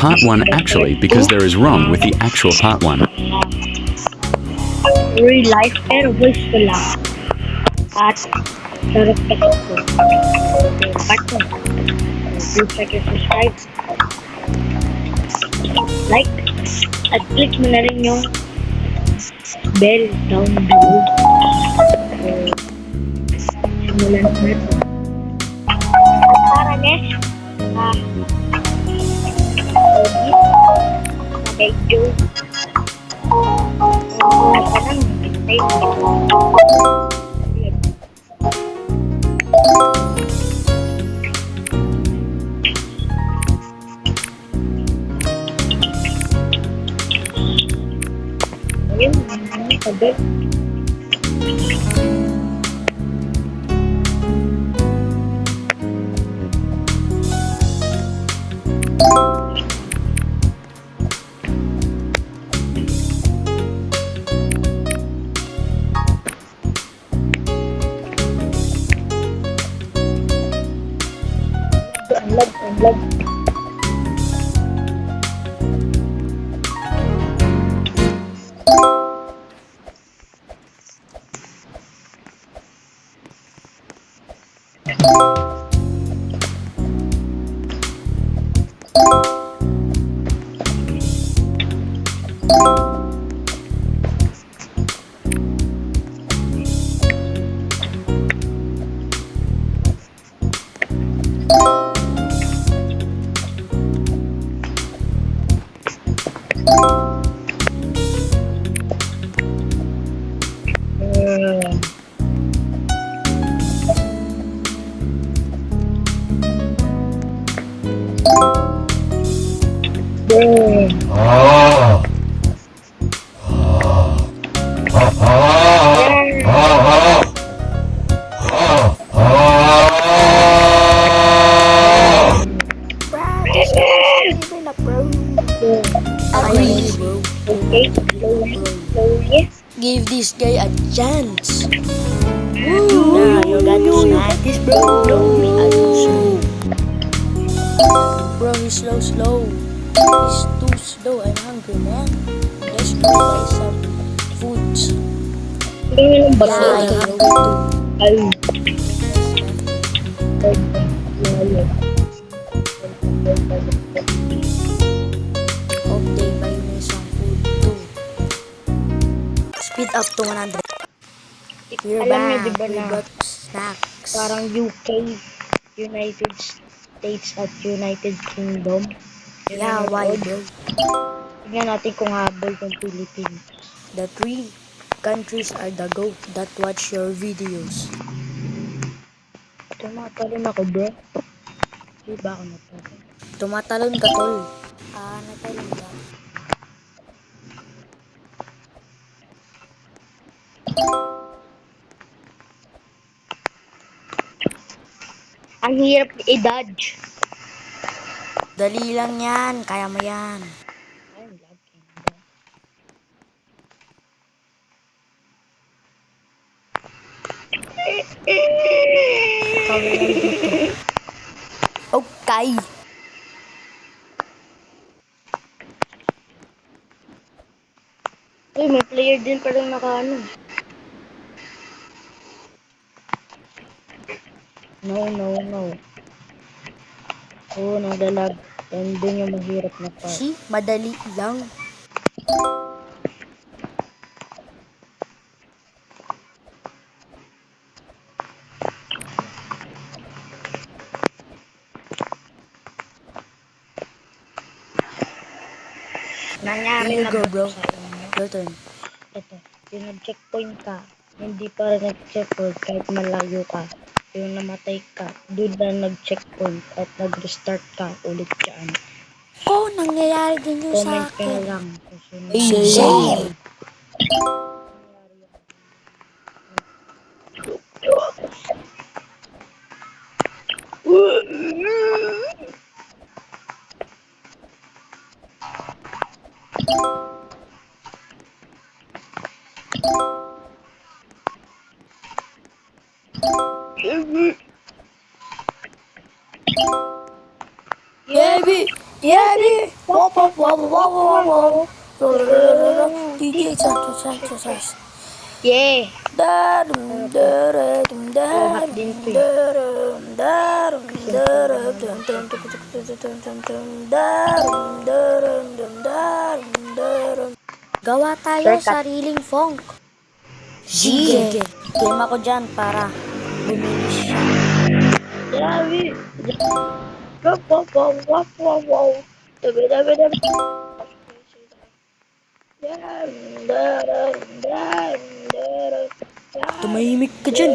part 1 actually because there is wrong with the actual part 1. Real life pero voice ko lang. At sarap ka ko. Okay, part 1. Don't forget to subscribe, like, at click mo na rin yung bell down below. Simulan natin. At para next, medyo parang hintay ayun, sabi unlag. Okay, slowly. Give this guy a chance. Nah, you got this, bro. Don't be a slow. Bro, he's slow. He's too slow. I'm hungry, man. Let's go buy some foods. Tingnan mo ba? Yeah, I can go too. Ay. Hope they buy me some food too. Speed up to 100. We're Alam niyo back. diba We na got snacks. parang UK, United States at United Kingdom? Yeah, why, bro? Tingnan natin kung habol ng Philippines. The 3 countries are the GOAT that watch your videos. Tumatalon ako, bro. Di ba ako natalon? Tumatalon ka, tol. Natalon ka. Ang hirap i-dodge. Dali lang yan. Kaya mo yan. Ay, lagi. Ikaw na lang dito. Okay. Uy, may player din palang naka-ano. No. Oo, naglalag. Yan din yung mahirap na part. See? Madali lang. Nangyari Here you na go, ba bro. sa inyo? Your turn. Ito, yung nag-checkpoint ka, hindi pa rin nag-checkpoint kahit malayo ka. Yung namatay ka, doon na nag-checkpoint at nag-restart ka ulit dyan. Oh, nangyayari din yun sa Comment ka na akin. lang. Kasi Share. Yabi! Wow, wow, wow, wow, wow, wow. DJ Santos. Yeah! Darum, darum, Lahat darum, din to eh. darum, darum, darum, dum, dum, dum, dum, dum, dum, dum, dum, darum, darum, dum, darum, darum. Gawa tayo Shortcut. sariling funk. Sige. Game ako dyan para bumilis siya. Grabe! Wow, wow, wow, wow, wow, wow. Dabi, dabi, dabi. Tumahimik ka dyan.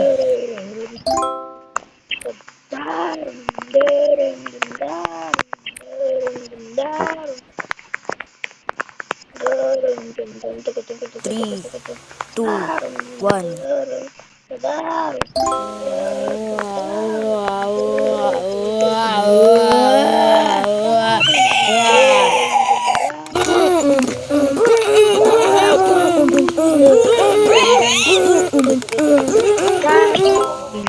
Three, 2, 1.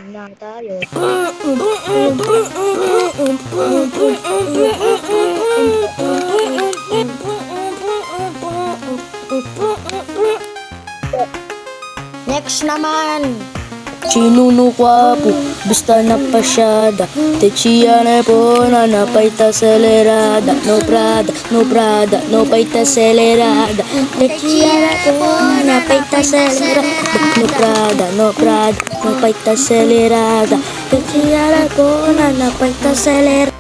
Na tayo. Next naman. Cinuno kwapo, basta na pasyada. Teciane po na napaita acelerada. No Prada, no Prada, no paita acelerada. Teciane po na napaita acelerada. No Prada, no Prada, no paita acelerada. Teciane po na napaita acelerada.